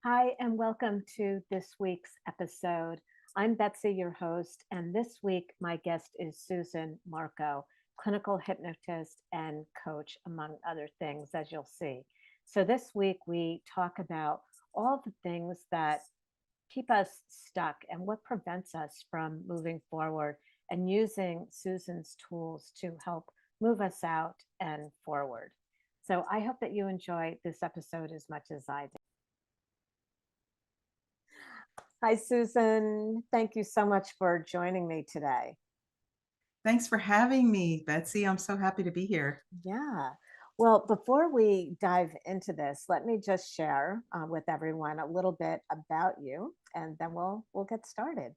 Hi, and welcome to this week's episode. I'm Betsy, your host, and this week my guest is Susan Marco, clinical hypnotist and coach, among other things, as you'll see. So, this week we talk about all the things that keep us stuck and what prevents us from moving forward and using Susan's tools to help move us out and forward. So, I hope that you enjoy this episode as much as I did. Hi, Susan. Thank you so much for joining me today. Thanks for having me, Betsy. I'm so happy to be here. Yeah. Well, before we dive into this, let me just share with everyone a little bit about you, and then we'll get started.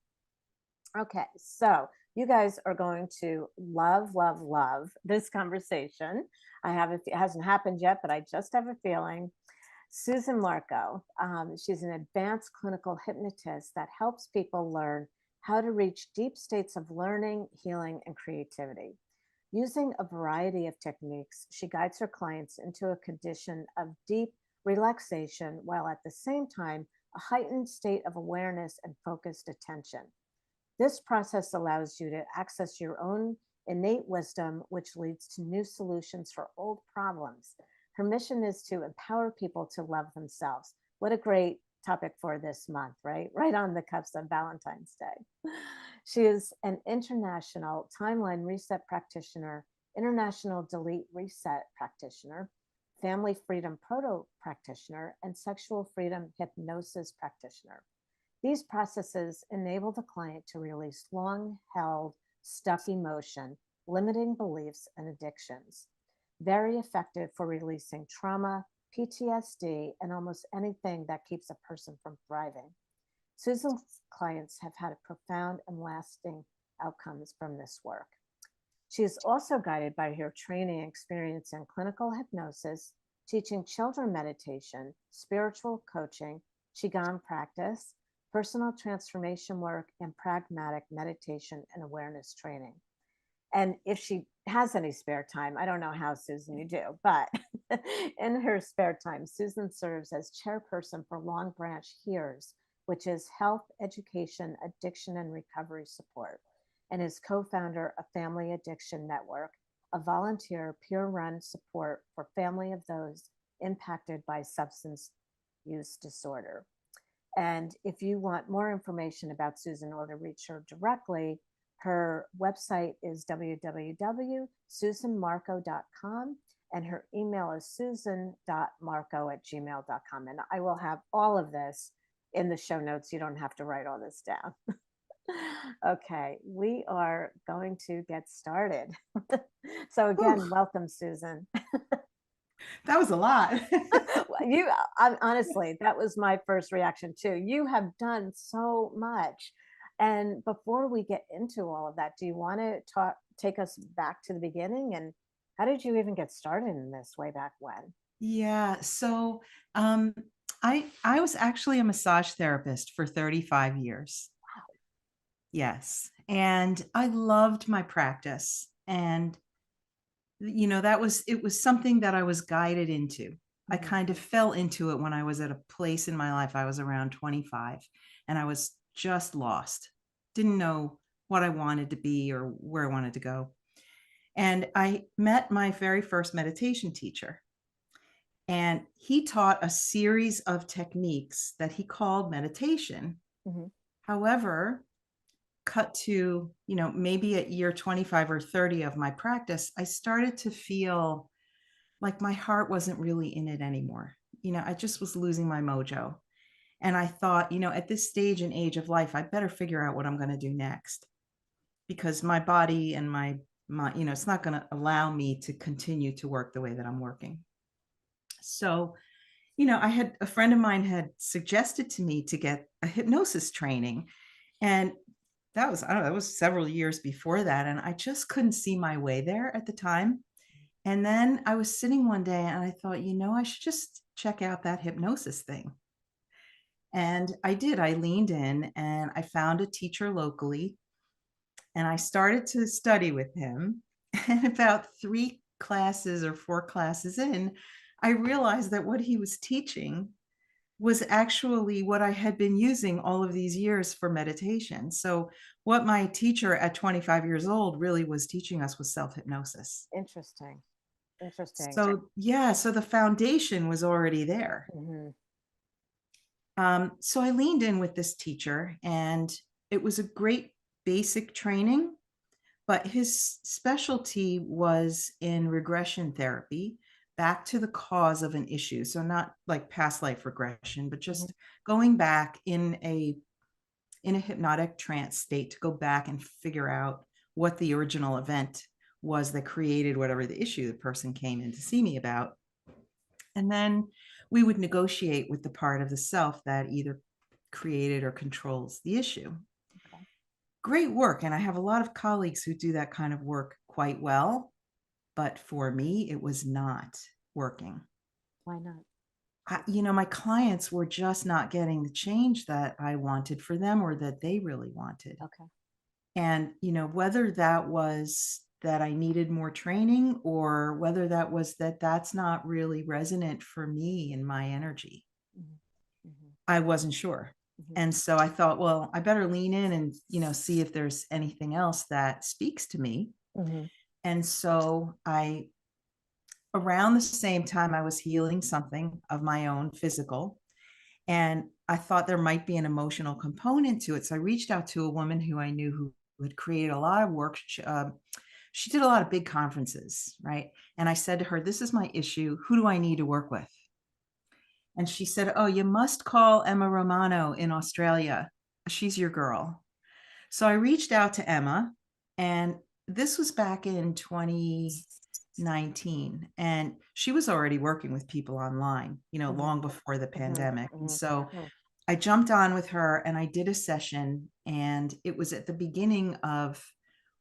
Okay, so you guys are going to love this conversation. It hasn't happened yet, but I just have a feeling. Susan Marco, she's an advanced clinical hypnotist that helps people learn how to reach deep states of learning, healing, and creativity. Using a variety of techniques, she guides her clients into a condition of deep relaxation while at the same time a heightened state of awareness and focused attention. This process allows you to access your own innate wisdom, which leads to new solutions for old problems. Her mission is to empower people to love themselves. What a great topic for this month, right? Right on the cusp of Valentine's Day. She is an international timeline reset practitioner, international delete reset practitioner, family freedom proto practitioner, and sexual freedom hypnosis practitioner. These processes enable the client to release long held, stuck emotion, limiting beliefs, and addictions. Very effective for releasing trauma, PTSD, and almost anything that keeps a person from thriving. Susan's clients have had profound and lasting outcomes from this work. She is also guided by her training and experience in clinical hypnosis, teaching children meditation, spiritual coaching, Qigong practice, personal transformation work, and pragmatic meditation and awareness training. And if she has any spare time, I don't know how, Susan, you do, but in her spare time, Susan serves as chairperson for Long Branch HEARS, which is Health, Education, Addiction, and Recovery Support, and is co founder of Family Addiction Network, a volunteer peer run support for family of those impacted by substance use disorder. And if you want more information about Susan or to reach her directly, her website is www.susanmarco.com and her email is susan.marco@gmail.com. And I will have all of this in the show notes. You don't have to write all this down. Okay, we are going to get started. So, Whew, again, welcome, Susan. that was a lot. You honestly, that was my first reaction too. You have done so much. And before we get into all of that, do you want to take us back to the beginning and how did you even get started in this way back when? Yeah, so um, I was actually a massage therapist for 35 years. Yes, and I loved my practice, and it was something that I was guided into. I Mhm. kind of fell into it when I was at a place in my life. I was around 25, and I was just lost. Didn't know what I wanted to be or where I wanted to go. And I met my very first meditation teacher, and he taught a series of techniques that he called meditation. Mhm. However, cut to, maybe at year 25 or 30 of my practice, I started to feel like my heart wasn't really in it anymore. I just was losing my mojo. And I thought, at this stage and age of life, I better figure out what I'm going to do next because my body and my it's not going to allow me to continue to work the way that I'm working. So, I had a friend of mine had suggested to me to get a hypnosis training. And that was, I don't know, that was several years before that. And I just couldn't see my way there at the time. And then I was sitting one day and I thought, I should just check out that hypnosis thing. And I did. I leaned in and I found a teacher locally and I started to study with him. And about three classes or four classes in, I realized that what he was teaching was actually what I had been using all of these years for meditation. So what my teacher at 25 years old really was teaching us was self-hypnosis. Interesting. Interesting. So yeah, so the foundation was already there. Mhm. So I leaned in with this teacher, and it was a great basic training, but his specialty was in regression therapy, back to the cause of an issue. So not like past life regression, but Mhm. just going back in a hypnotic trance state to go back and figure out what the original event was that created whatever the issue the person came in to see me about. And then we would negotiate with the part of the self that either created or controls the issue. Okay. Great work. And I have a lot of colleagues who do that kind of work quite well. But for me, it was not working. Why not? My clients were just not getting the change that I wanted for them or that they really wanted. Okay. And, whether that was that I needed more training or whether that was that that's not really resonant for me and my energy, Mhm. Mhm. I wasn't sure. Mhm. And so I thought, well, I better lean in and, see if there's anything else that speaks to me. Mhm. And so around the same time, I was healing something of my own physical, and I thought there might be an emotional component to it. So I reached out to a woman who I knew who had created a lot of work. She did a lot of big conferences, right? And I said to her, "This is my issue. Who do I need to work with?" And she said, "Oh, you must call Emma Romano in Australia. She's your girl." So I reached out to Emma, and this was back in 2019, and she was already working with people online, Mhm. long before the Mhm. pandemic. And Mhm. so Mhm. I jumped on with her and I did a session, and it was at the beginning of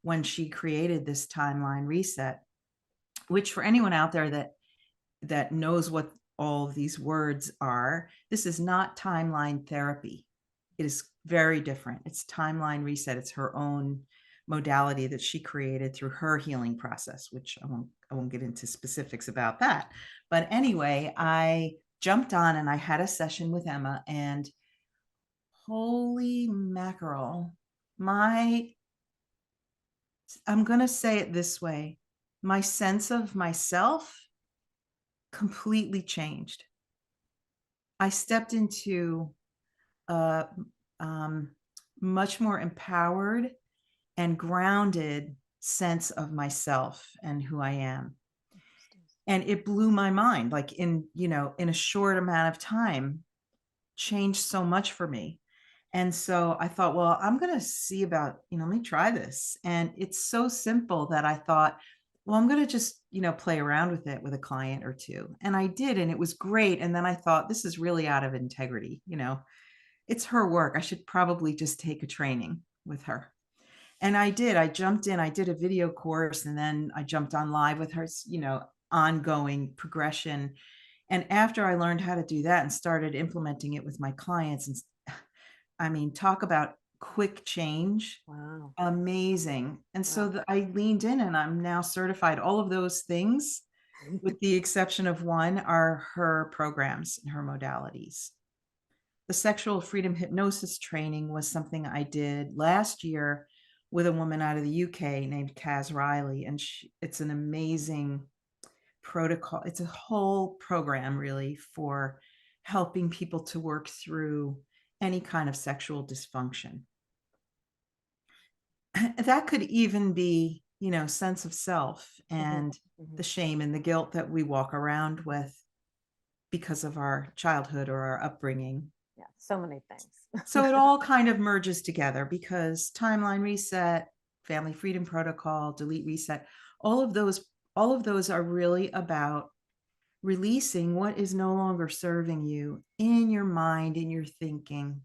when she created this timeline reset, which for anyone out there that knows what all of these words are, this is not timeline therapy. It is very different. It's timeline reset. It's her own modality that she created through her healing process, which I won't get into specifics about that. But anyway, I jumped on and I had a session with Emma, and holy mackerel, my I'm going to say it this way, my sense of myself completely changed. I stepped into a much more empowered and grounded sense of myself and who I am. Interesting. And it blew my mind, like in a short amount of time, changed so much for me. And so I thought, well, I'm going to see about, let me try this. And it's so simple that I thought, well, I'm going to just, play around with it with a client or two. And I did, and it was great. And then I thought, this is really out of integrity. It's her work. I should probably just take a training with her. And I did. I jumped in, I did a video course, and then I jumped on live with her, ongoing progression. And after I learned how to do that and started implementing it with my clients, and I mean, talk about quick change, Wow. amazing. And Wow. so I leaned in and I'm now certified. All of those things, with the exception of one, are her programs and her modalities. The sexual freedom hypnosis training was something I did last year with a woman out of the UK named Kaz Riley. And it's an amazing protocol. It's a whole program really for helping people to work through any kind of sexual dysfunction. That could even be, sense of self Mhm. and the Mhm. shame and the guilt that we walk around with because of our childhood or our upbringing. Yeah, so many things. So it all kind of merges together because timeline reset, family freedom protocol, delete reset, all of those all of those are really about releasing what is no longer serving you in your mind, in your thinking.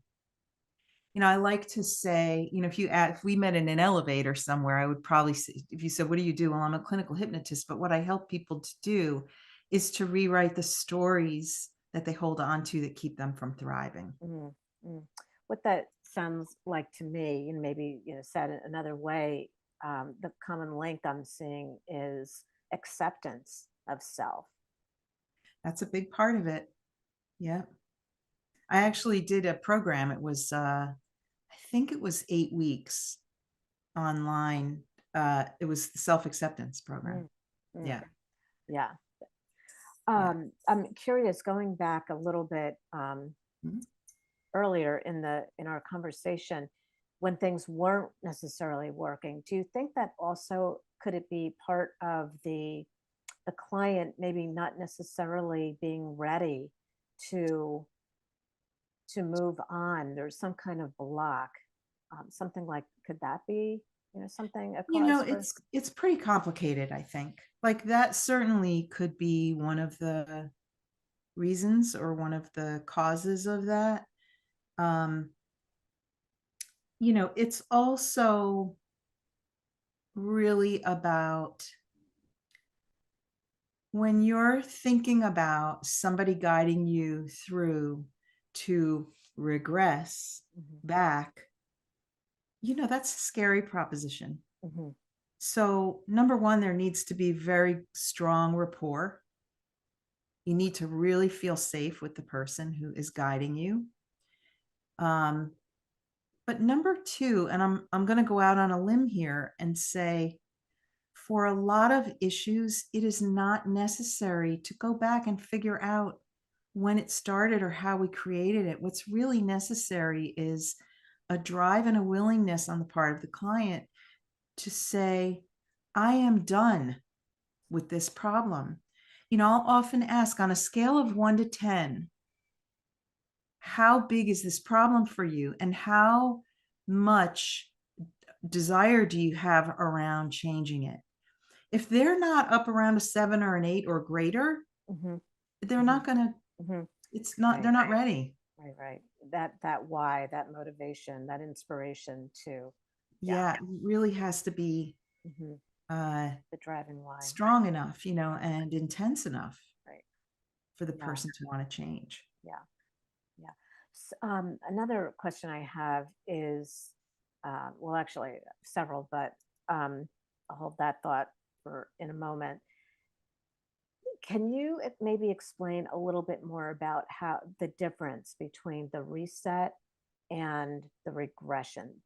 I like to say, if we met in an elevator somewhere, I would probably say, if you said, "What do you do?" Well, I'm a clinical hypnotist, but what I help people to do is to rewrite the stories that they hold on to that keep them from thriving. Mm, mm. What that sounds like to me, and maybe said it another way, the common link I'm seeing is acceptance of self. That's a big part of it. Yeah. I actually did a program. It was, I think it was 8 weeks online. It was the self-acceptance program. Mm, mm, Yeah. yeah. Yeah. I'm curious, going back a little bit Mhm. earlier in our conversation, when things weren't necessarily working, do you think that also could it be part of the client maybe not necessarily being ready to move on? There's some kind of block, something like, could that be, something a cause for? It's pretty complicated, I think. Like, that certainly could be one of the reasons or one of the causes of that. Um, it's also really about when you're thinking about somebody guiding you through to regress Mhm, back, that's a scary proposition. mhm, So, number one, there needs to be very strong rapport. You need to really feel safe with the person who is guiding you. Um, but number two, and I'm going to go out on a limb here and say, for a lot of issues, it is not necessary to go back and figure out when it started or how we created it. What's really necessary is a drive and a willingness on the part of the client to say, I am done with this problem. I'll often ask, on a scale of 1 to 10, how big is this problem for you? And how much desire do you have around changing it? If they're not up around a 7 or an 8 or greater, mhm, they're mhm, not gonna mhm. they're Right, not ready. right, right. That why, that motivation, that inspiration to, yeah, Yeah, it really has to be, mhm, uh, the driving why. strong enough, and intense enough Right. for the Yeah, person to wanna change. yeah, yeah. Another question I have is, well, actually several, but I'll hold that thought for in a moment. Can you maybe explain a little bit more about how the difference between the reset and the regression?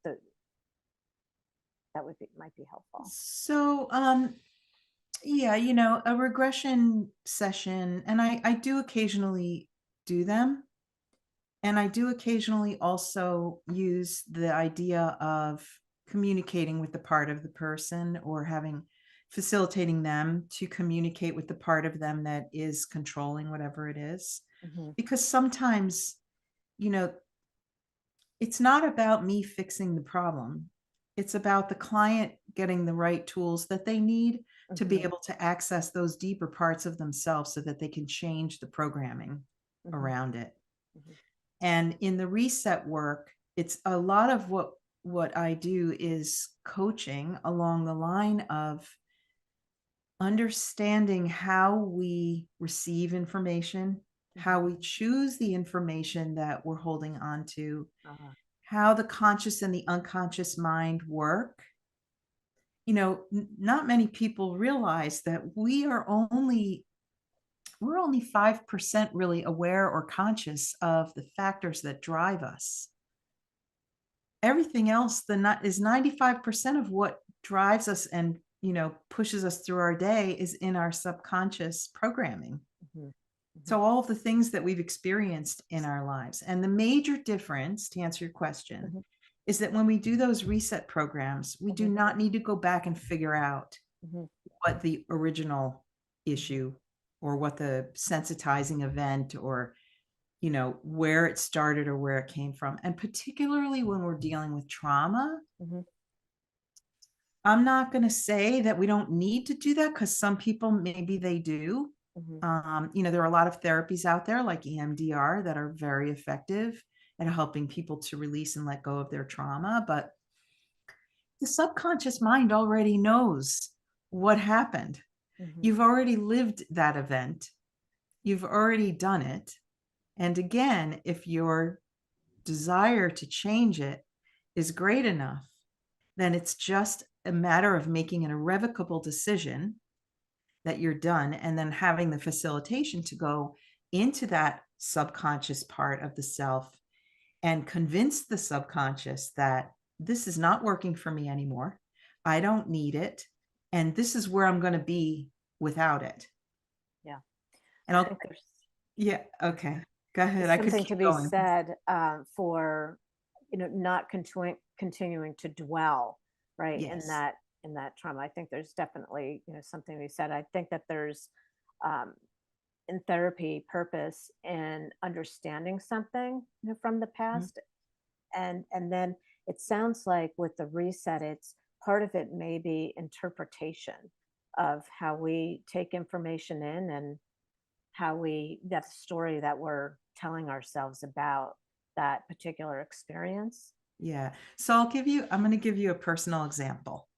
That would be might be helpful. So, yeah, a regression session, and I do occasionally do them. And I do occasionally also use the idea of communicating with the part of the person or having facilitating them to communicate with the part of them that is controlling whatever it is. Hmm. Because sometimes, you know, it's not about me fixing the problem. It's about the client getting the right tools that they need to be Hmm. able to access those deeper parts of themselves so that they can change the programming Hmm. around it. Hmm. And in the reset work, it's a lot of what I do is coaching along the line of understanding how we receive information, how Hmm. we choose the information that we're holding on to, Uh, how the conscious and the unconscious mind work. Not many people realize that we're only 5% really aware or conscious of the factors that drive us. Everything else is 95% of what drives us and, pushes us through our day is in our subconscious programming. hmm. Hmm. So all of the things that we've experienced in our lives. And the major difference, to answer your question, Hmm. is that when we do those reset programs, we do Hmm. not need to go back and figure out Hmm. what the original Hmm. issue or what the sensitizing event or where it started or where it came from. And particularly when we're dealing with trauma, Hmm. I'm not going to say that we don't need to do that because some people maybe they do. Hmm. There are a lot of therapies out there like EMDR that are very effective at helping people to release and let go of their trauma. But the subconscious mind already knows what happened. Hmm. You've already lived that event, you've already done it. And again, if your desire to change it is great enough, then it's just a matter of making an irrevocable decision that you're done and then having the facilitation to go into that subconscious part of the self and convince the subconscious that this is not working for me anymore. I don't need it. And this is where I'm going to be without it. Yeah. And I I'll, think there's yeah, okay. Go ahead. I could something keep to be going. said for not continuing to dwell right Yes. in that trauma. I think there's definitely something to be said. I think that there's um, in therapy purpose in understanding something from the Mhm. past, and then it sounds like with the reset, it's part of it may be interpretation of how we take information in and how we that story that we're telling ourselves about that particular experience. Yeah. So I'm going to give you a personal example.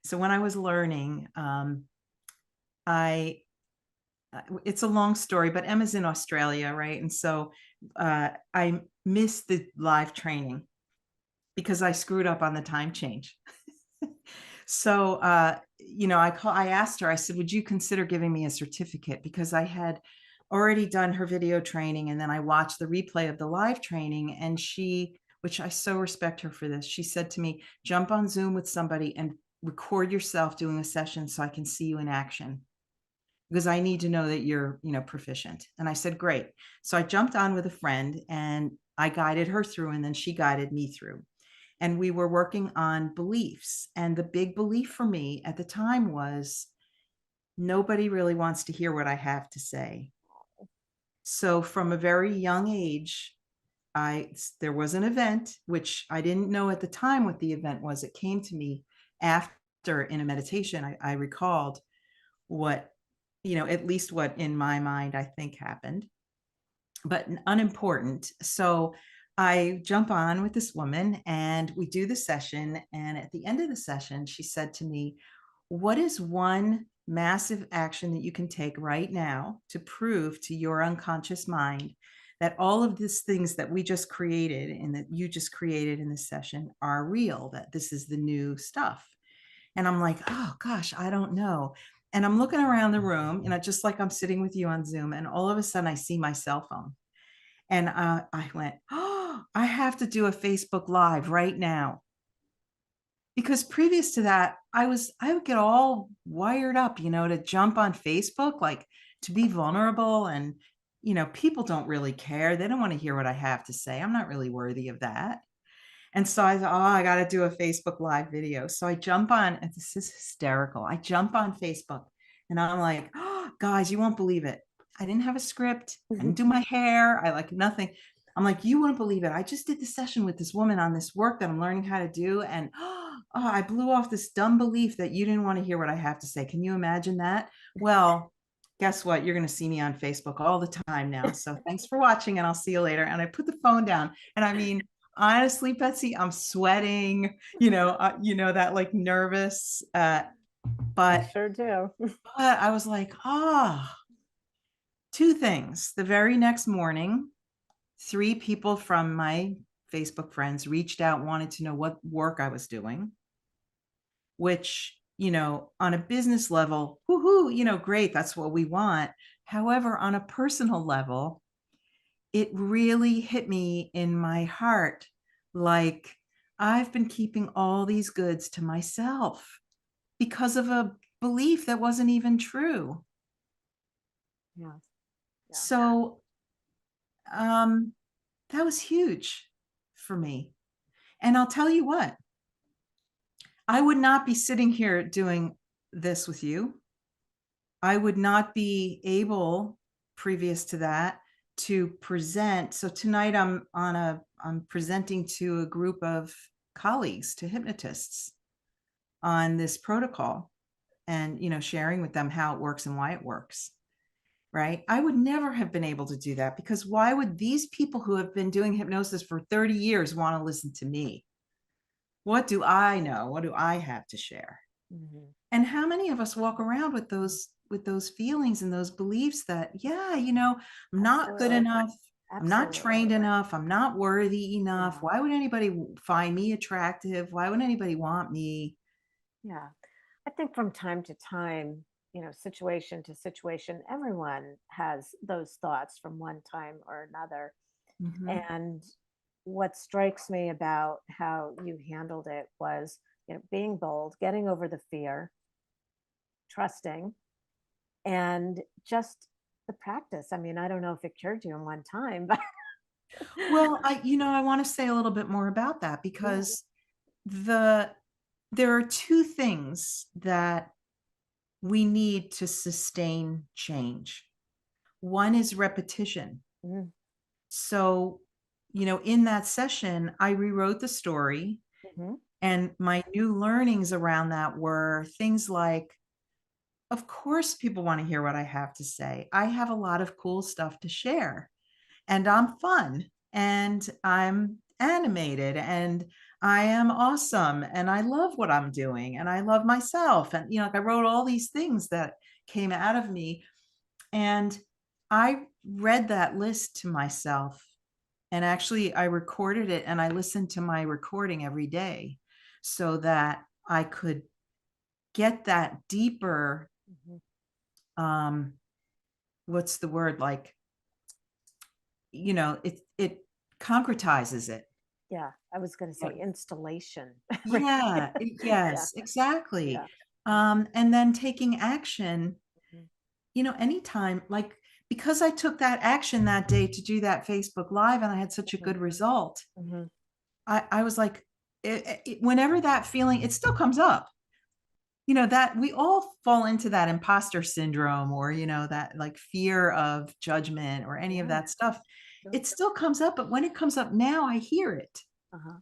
So when I was learning, I, it's a long story, but Emma's in Australia, right? And so I missed the live training because I screwed up on the time change. So, I asked her, I said, would you consider giving me a certificate? Because I had already done her video training and then I watched the replay of the live training. And which I so respect her for this, she said to me, jump on Zoom with somebody and record yourself doing a session so I can see you in action because I need to know that you're, proficient. And I said, great. So I jumped on with a friend and I guided her through and then she guided me through. And we were working on beliefs. And the big belief for me at the time was nobody really wants to hear what I have to say. So from a very young age, there was an event, which I didn't know at the time what the event was. It came to me after in a meditation. I recalled what, at least what in my mind I think happened, but unimportant. So I jump on with this woman and we do the session. And at the end of the session, she said to me, what is one massive action that you can take right now to prove to your unconscious mind that all of these things that we just created and that you just created in this session are real, that this is the new stuff? And I'm like, oh gosh, I don't know. And I'm looking around the room, just like I'm sitting with you on Zoom. And all of a sudden I see my cell phone. And I went, oh, I have to do a Facebook Live right now. Because previous to that, I would get all wired up, to jump on Facebook, like to be vulnerable. And, people don't really care. They don't want to hear what I have to say. I'm not really worthy of that. And so I thought, oh, I got to do a Facebook Live video. So I jump on, and this is hysterical. I jump on Facebook and I'm like, oh, guys, you won't believe it. I didn't have a script. I didn't do my hair. I like nothing. I'm like, you wouldn't believe it. I just did the session with this woman on this work that I'm learning how to do. And I blew off this dumb belief that you didn't want to hear what I have to say. Can you imagine that? Well, guess what? You're going to see me on Facebook all the time now. So thanks for watching and I'll see you later. And I put the phone down. And I mean, honestly, Betsy, I'm sweating, that like nervous, I but, sure do. I was like, two things. The very next morning, three people from my Facebook friends reached out, wanted to know what work I was doing, which, on a business level, woohoo, great. That's what we want. However, on a personal level, it really hit me in my heart. Like I've been keeping all these goods to myself because of a belief that wasn't even true. Yeah, yeah. So um, that was huge for me. And I'll tell you what, I would not be sitting here doing this with you. I would not be able, previous to that, to present. So tonight I'm presenting to a group of colleagues, to hypnotists on this protocol and, sharing with them how it works and why it works. Right. I would never have been able to do that because why would these people who have been doing hypnosis for 30 years want to listen to me? What do I know? What do I have to share? Hmm. And how many of us walk around with those feelings and those beliefs that, yeah, I'm not good Absolutely. enough. I'm not trained Absolutely. enough. I'm not worthy enough. Yeah. Why would anybody find me attractive? Why would anybody want me? Yeah. I think from time to time, situation to situation, everyone has those thoughts from one time or another. Mhm. And what strikes me about how you handled it was, being bold, getting over the fear, trusting, and just the practice. I mean, I don't know if it cured you in one time, but Well, I wanna say a little bit more about that yeah. because the there are 2 things that we need to sustain change. One is repetition. Mm, So, in that session, I rewrote the story, mhm, and my new learnings around that were things like, of course, people wanna hear what I have to say. I have a lot of cool stuff to share. And I'm fun and I'm animated and I am awesome and I love what I'm doing and I love myself. And, like I wrote all these things that came out of me. And I read that list to myself. And actually, I recorded it and I listened to my recording every day so that I could get that deeper, mhm. um, what's the word? Like, it concretizes it. Yeah, I was going to say installation. Right. Yeah, Yeah, yes, exactly. yeah. Yeah. And then taking action, Mhm, anytime, like, because I took that action that day to do that Facebook Live and I had such a mhm, good result, mhm. I was like, whenever that feeling, it still comes up, that we all fall into that imposter syndrome or, that like fear of judgment or any of Yeah, that stuff. sure. It still comes up, but when it comes up now, I hear it. Uh-huh.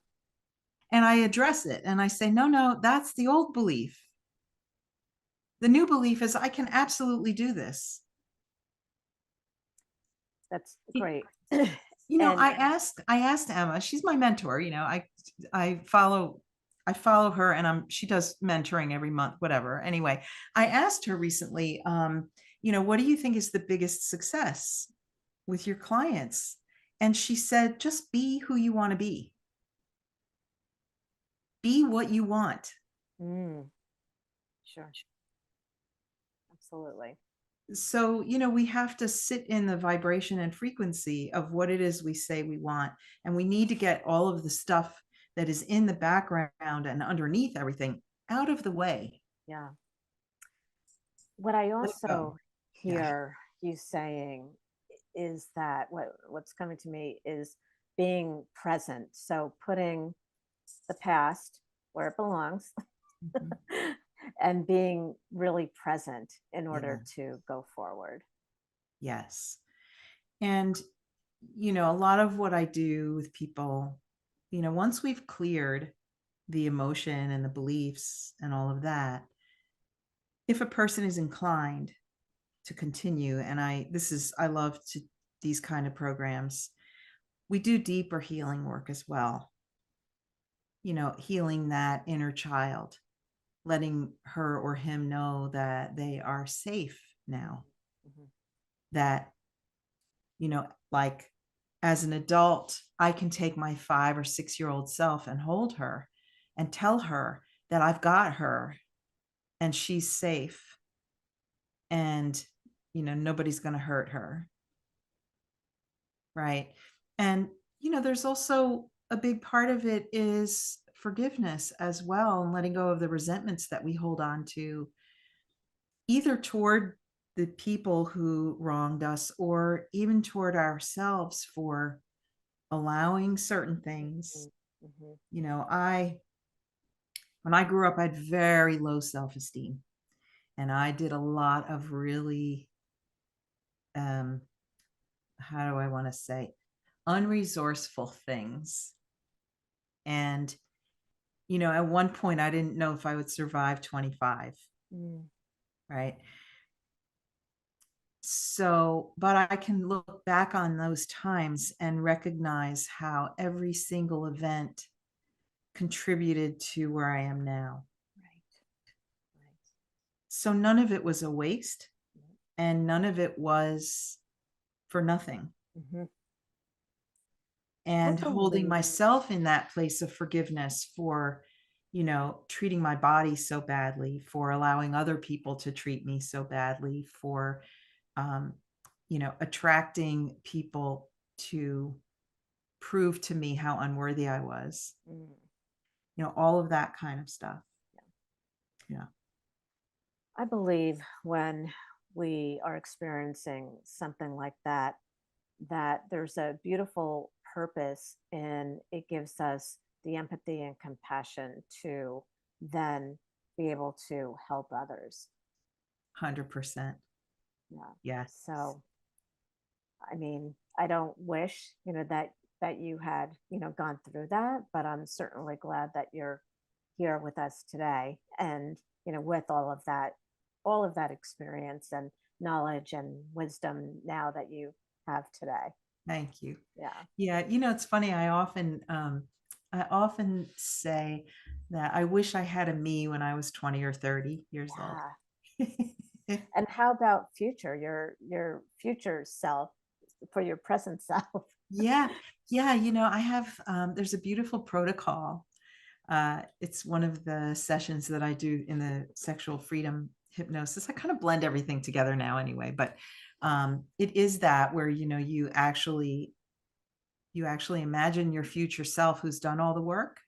And I address it and I say, no, no, that's the old belief. The new belief is I can absolutely do this. That's Y- great. And I asked Emma, she's my mentor, I follow I follow her and she does mentoring every month, whatever. Anyway, I asked her recently, what do you think is the biggest success with your clients? And she said, just be who you want to be. Be what you want. mm, sure, absolutely. So, we have to sit in the vibration and frequency of what it is we say we want. And we need to get all of the stuff that is in the background and underneath everything out of the way. Yeah. What I Let it go. also Yeah. hear you saying is that what's coming to me is being present. So putting the past where it belongs Mhm. and being really present in order Yeah. to go forward. Yes. And, a lot of what I do with people, once we've cleared the emotion and the beliefs and all of that, if a person is inclined to continue, and I love to these kind of programs. We do deeper healing work as well, healing that inner child, letting her or him know that they are safe now, Mhm. that, like as an adult, I can take my 5 or 6-year-old self and hold her and tell her that I've got her and she's safe and, nobody's going to hurt her. Right. And, there's also a big part of it is forgiveness as well and letting go of the resentments that we hold on to, either toward the people who wronged us or even toward ourselves for allowing certain things. Mhm. Mhm. When I grew up, I had very low self esteem and I did a lot of really, um, how do I want to say, unresourceful things. And at one point, I didn't know if I would survive 25, Mm, right? So, but I can look back on those times and recognize how every single event contributed to where I am now. right. Right. So none of it was a waste Yeah. and none of it was for nothing. Mhm. And holding Hopefully. myself in that place of forgiveness for treating my body so badly, for allowing other people to treat me so badly, for, um, attracting people to prove to me how unworthy I was, Mm. all of that kind of stuff. Yeah. I believe when we are experiencing something like that, that there's a beautiful purpose and it gives us the empathy and compassion to then be able to help others. 100%. Yeah. Yes. So, I mean, I don't wish, that you had, gone through that, but I'm certainly glad that you're here with us today and, with all of that experience and knowledge and wisdom now that you have today. Thank you. Yeah. Yeah, it's funny, I often say that I wish I had a me when I was 20 or 30 years old. Yeah. And how about future, your future self for your present self? Yeah, yeah, I have, there's a beautiful protocol. It's one of the sessions that I do in the sexual freedom hypnosis. I kind of blend everything together now anyway, but it is that where, you actually imagine your future self who's done all the work,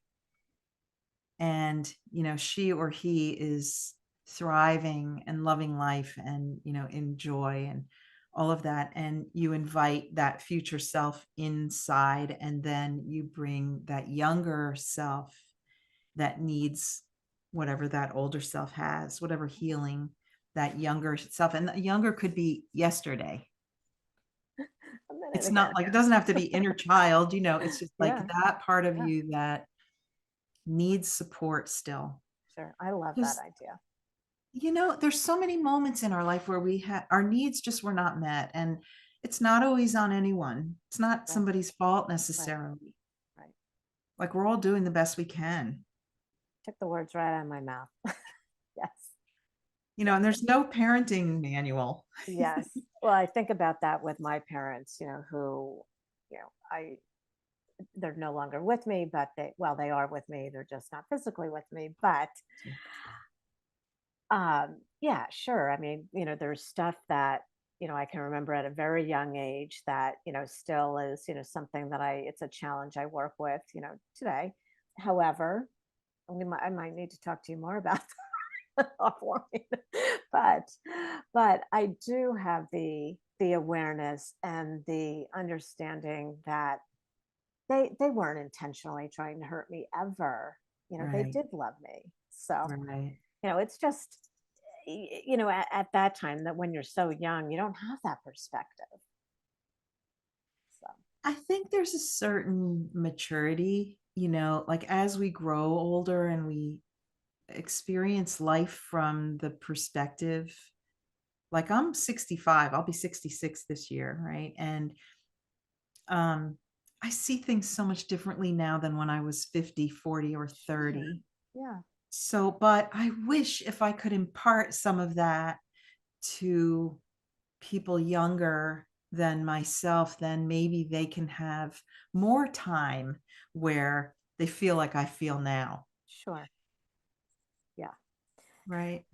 and she or he is thriving and loving life, and in joy and all of that, and you invite that future self inside, and then you bring that younger self that needs whatever that older self has, whatever healing that younger self, and the younger could be yesterday. A minute It's ago. not like, it doesn't have to be inner child, it's just like Yeah, that part of yeah, you that needs support still. sure. I love that Because, idea. there's so many moments in our life where our needs just were not met, and it's not always on anyone. It's not Right, somebody's fault right, necessarily. right. Like, we're all doing the best we can. Took the words right out of my mouth. Yes, And yes, there's no parenting manual. yes. Well, I think about that with my parents, who, I they're no longer with me, but they are with me. They're just not physically with me. But yeah, sure. I mean, there's stuff that, I can remember at a very young age that, still is, something that it's a challenge I work with, today. However, I might need to talk to you more about that offline. but but I do have the awareness and the understanding that they weren't intentionally trying to hurt me ever. They Right, did love me. So, right. it's just at that time, that when you're so young, you don't have that perspective. So, I think there's a certain maturity, like, as we grow older and we experience life from the perspective, like, I'm 65, I'll be 66 this year, right? And um I see things so much differently now than when I was 50, 40, or sure. 30. Yeah, So, but I wish if I could impart some of that to people younger than myself, then maybe they can have more time where they feel like I feel now. sure. Yeah. Right.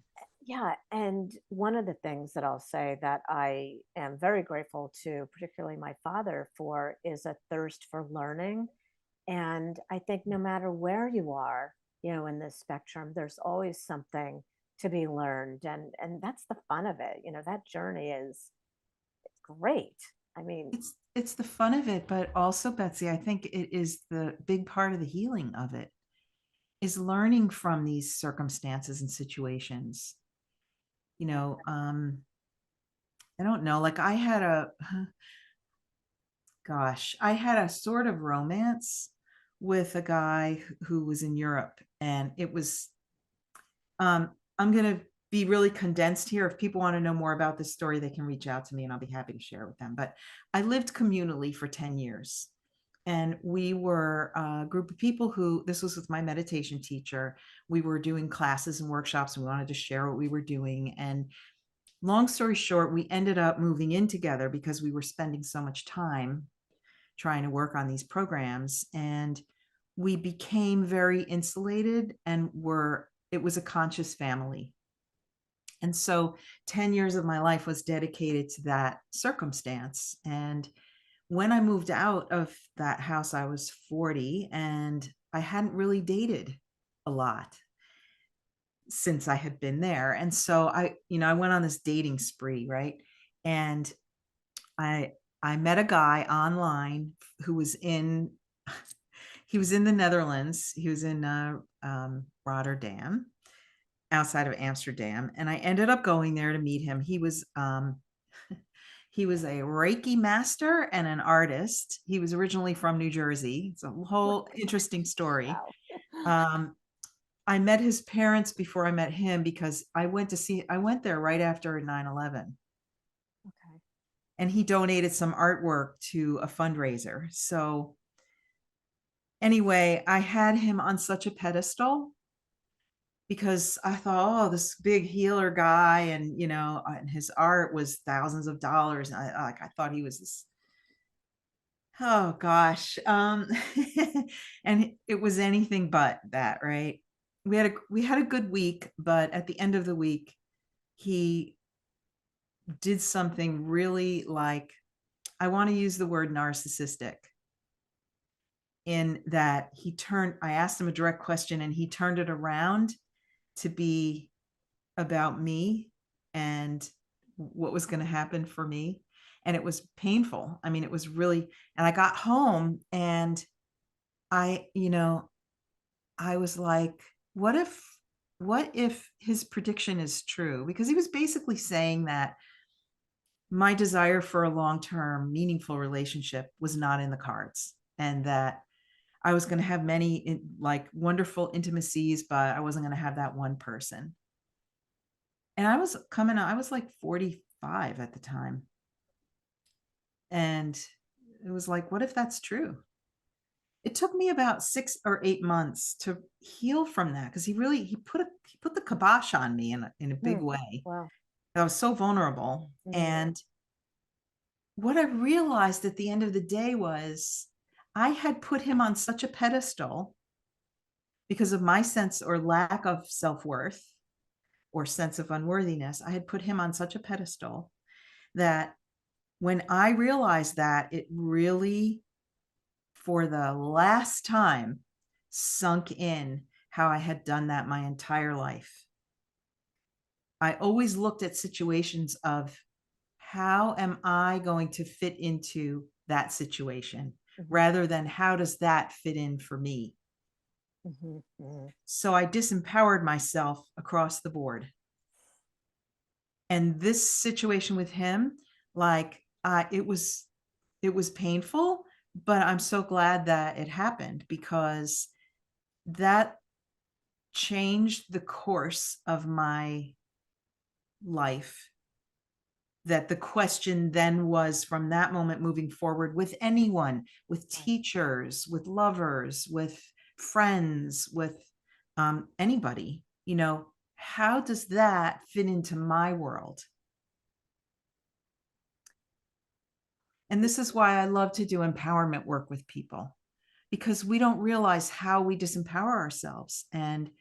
Yeah, and one of the things that I'll say that I am very grateful to, particularly my father, for is a thirst for learning. And I think no matter where you are, in this spectrum, there's always something to be learned, and that's the fun of it. That journey is great. I mean, It's the fun of it, but also, Betsy, I think it is the big part of the healing of it, is learning from these circumstances and situations. You know, I don't know, like, I had a sort of romance with a guy who was in Europe, and it was, I'm gonna be really condensed here. If people wanna know more about this story, they can reach out to me and I'll be happy to share with them. But I lived communally for 10 years, and we were a group of people who, this was with my meditation teacher. We were doing classes and workshops, and we wanted to share what we were doing. And long story short, we ended up moving in together because we were spending so much time trying to work on these programs. And we became very insulated and it was a conscious family. And so 10 years of my life was dedicated to that circumstance. And when I moved out of that house, I was 40 and I hadn't really dated a lot since I had been there. And so I went on this dating spree, right? And I I met a guy online who was in he was in the Netherlands. He was in Rotterdam, outside of Amsterdam, and I ended up going there to meet him. He was a Reiki master and an artist. He was originally from New Jersey. It's a whole interesting story. Wow. Um, I met his parents before I met him because I went there right after 9/11, Okay. and he donated some artwork to a fundraiser. So anyway, I had him on such a pedestal because I thought, oh, this big healer guy, and and his art was thousands of dollars. And I thought he was this, oh gosh, and it was anything but that, right? We had a good week, but at the end of the week, he did something really, like, I want to use the word narcissistic, in that I asked him a direct question and he turned it around to be about me and what was going to happen for me. And it was painful. I mean, it was really, and I got home and I, you know, I was like, what if his prediction is true? Because he was basically saying that my desire for a long-term meaningful relationship was not in the cards, and that I was going to have many like wonderful intimacies, but I wasn't going to have that one person. And I was like 45 at the time. And it was like, what if that's true? It took me about 6 or 8 months to heal from that, because he put the kibosh on me in a big Hmm. way. Wow. I was so vulnerable. Mhm. And what I realized at the end of the day was I had put him on such a pedestal because of my sense or lack of self-worth or sense of unworthiness. I had put him on such a pedestal that when I realized that, it really, for the last time, sunk in how I had done that my entire life. I always looked at situations of, how am I going to fit into that situation, Mhm. rather than how does that fit in for me? Mhm. Mhm. So I disempowered myself across the board. And this situation with him, like, it was painful, but I'm so glad that it happened, because that changed the course of my life. That the question then was, from that moment moving forward, with anyone, with Right. teachers, with lovers, with friends, with anybody, how does that fit into my world? And this is why I love to do empowerment work with people, because we don't realize how we disempower ourselves. And,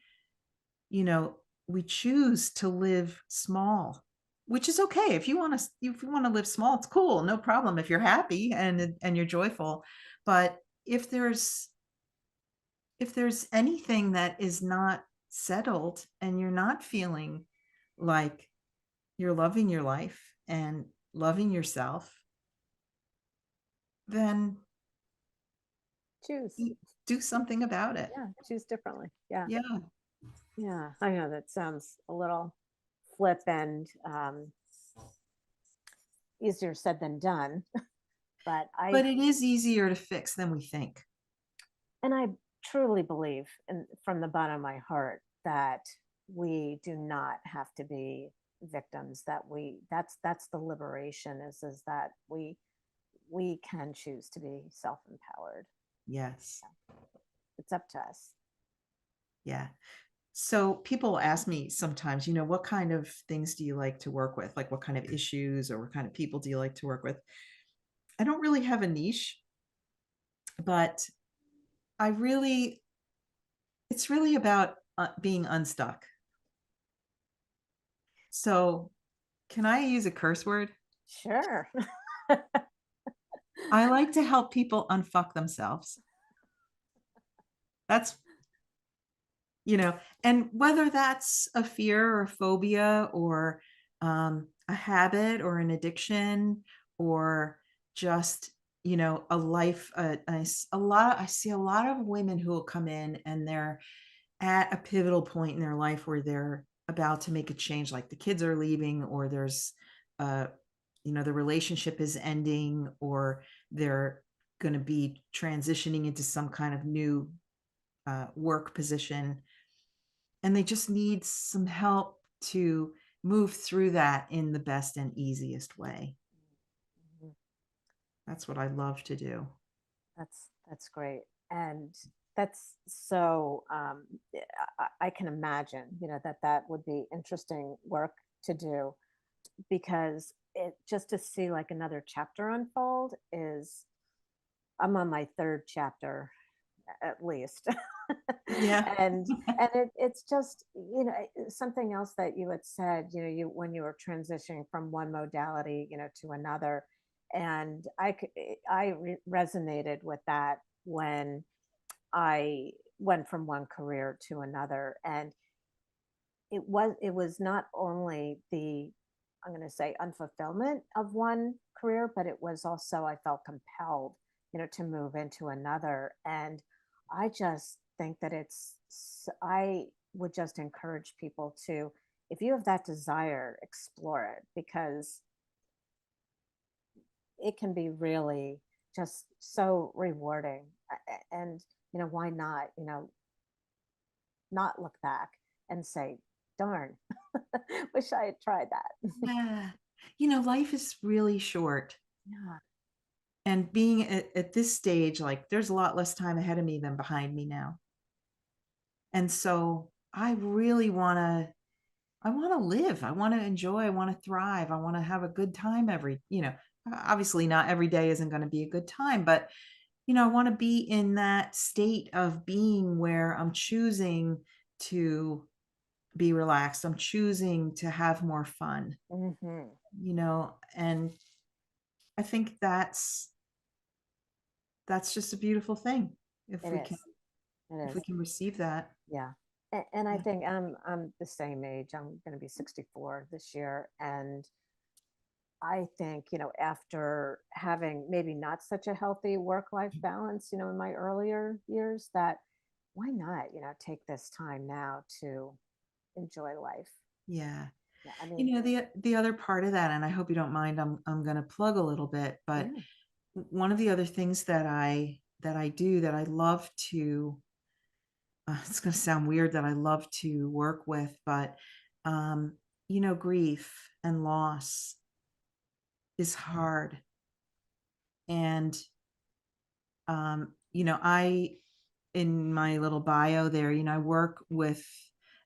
you know, we choose to live small, which is okay. If you want to live small, it's cool. No problem if you're happy and you're joyful. But if there's anything that is not settled and you're not feeling like you're loving your life and loving yourself, then Choose. do something about it. Yeah. Choose differently. Yeah. Yeah. Yeah. I know that sounds a little flip and easier said than done. But But it is easier to fix than we think. I truly believe from the bottom of my heart that we do not have to be victims, that that's the liberation is that we can choose to be self-empowered. Yes. It's up to us. Yeah. So people ask me sometimes, what kind of things do you like to work with? Like, what kind of issues or what kind of people do you like to work with? I don't really have a niche, but I really it's really about, being unstuck. So, can I use a curse word? Sure. I like to help people unfuck themselves. That's you know, and whether that's a fear or a phobia or, a habit or an addiction or just, a life, I see a lot of women who will come in and they're at a pivotal point in their life where they're about to make a change, like the kids are leaving or there's, uh, the relationship is ending or they're gonna be transitioning into some kind of new, work position, and they just need some help to move through that in the best and easiest way. Mhm. That's what I love to do. That's great. And that's so yeah, I can imagine, that that would be interesting work to do because it just to see like another chapter unfold is I'm on my third chapter at least. Yeah. and it's just something else that you had said, you when you were transitioning from one modality to another, and resonated with that when I went from one career to another. And it was not only the, I'm going to say, unfulfillment of one career, but it was also I felt compelled, to move into another. And I just think that I would just encourage people to, if you have that desire, explore it because it can be really just so rewarding. And why not, not look back and say, darn, wish I had tried that. Yeah. Life is really short. Yeah. And being at this stage, like there's a lot less time ahead of me than behind me now. And so I want to live. I want to enjoy. I want to thrive. I want to have a good time obviously not every day isn't going to be a good time, but I want to be in that state of being where I'm choosing to be relaxed. I'm choosing to have more fun, Hmm. and I think that's just a beautiful thing if It we can is. It if we is. can receive that. Yeah. And I Yeah. think I'm the same age. I'm going to be 64 this year, and I think after having maybe not such a healthy work life balance, in my earlier years, that why not take this time now to enjoy life. Yeah. Yeah. I mean, The other part of that, and I hope you don't mind, I'm gonna plug a little bit, but yeah. one of the other things that I do that I love to it's gonna sound weird that I love to work with, but grief and loss is hard. And I in my little bio there, I work with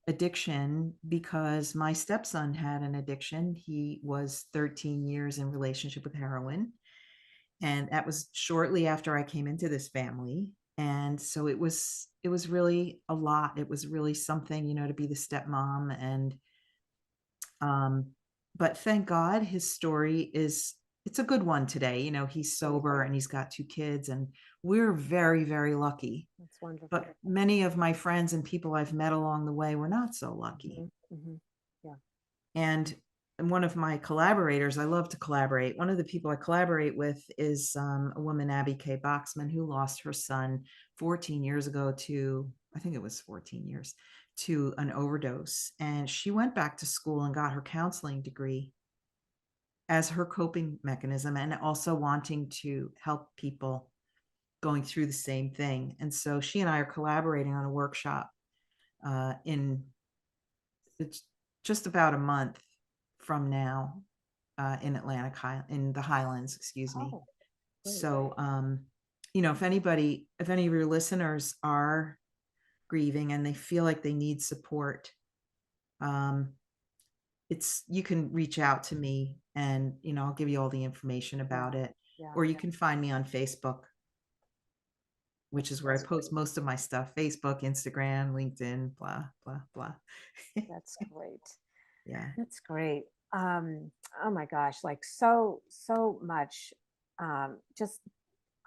addiction because my stepson had an addiction. He was 13 years in relationship with heroin, and that was shortly after I came into this family. And so it was really a lot. It was really something, to be the stepmom. And um but thank God his story is it's a good one today. He's Great. sober and he's got two kids, and we're very, very lucky. That's wonderful. But many of my friends and people I've met along the way were not so lucky. Hmm. Hmm. Yeah. And one of my collaborators, I love to collaborate. One of the people I collaborate with is a woman, Abby K. Boxman, who lost her son 14 years ago to, I think it was 14 years, to an overdose. And she went back to school and got her counseling degree as her coping mechanism and also wanting to help people going through the same thing. And so she and I are collaborating on a workshop in it's just about a month from now in in the Highlands, excuse me. Oh, great. So, if any of your listeners are grieving and they feel like they need support, um, you can reach out to me and, I'll give you all the information Yeah. about it, Yeah. or you can find me on Facebook. which is where I That's post great. most of my stuff, Facebook, Instagram, LinkedIn, blah, blah, blah. That's great. Yeah. That's great. Um, oh my gosh, like so much. Just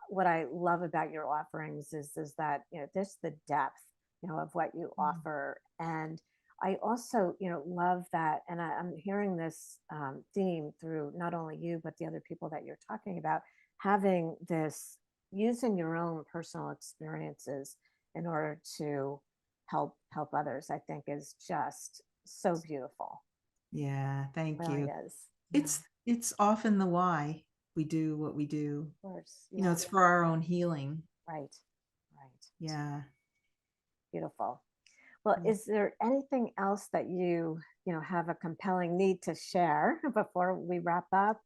what I love about your offerings is that, there's the depth, of what you Mm. offer. And I also, love that. And I'm hearing this theme through not only you, but the other people that you're talking about, having this, using your own personal experiences in order to help others, I think is just so beautiful. Yeah, thank Really you. is. Yeah, of It's often the why we do what we do. course. You know, Yeah. it's for our own healing. Right. Right. Yeah. Beautiful. Well, Yeah. is there anything else that you have a compelling need to share before we wrap up?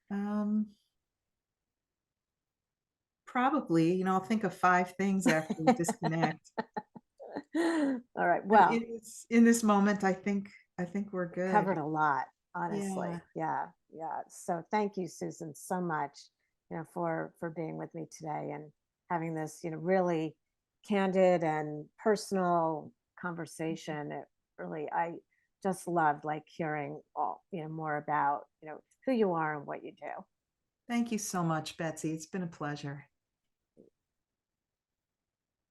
Um, Probably, I'll think of 5 things after we disconnect. All right. But Well, in this moment, I think we're covered good. a lot, Yeah. honestly. Yeah. Yeah. So thank you, Susan, so much, for being with me today and having this, really candid and personal conversation. It really, I just loved like hearing all, more about, who you are and what you do. Thank you so much, Betsy. It's been a pleasure.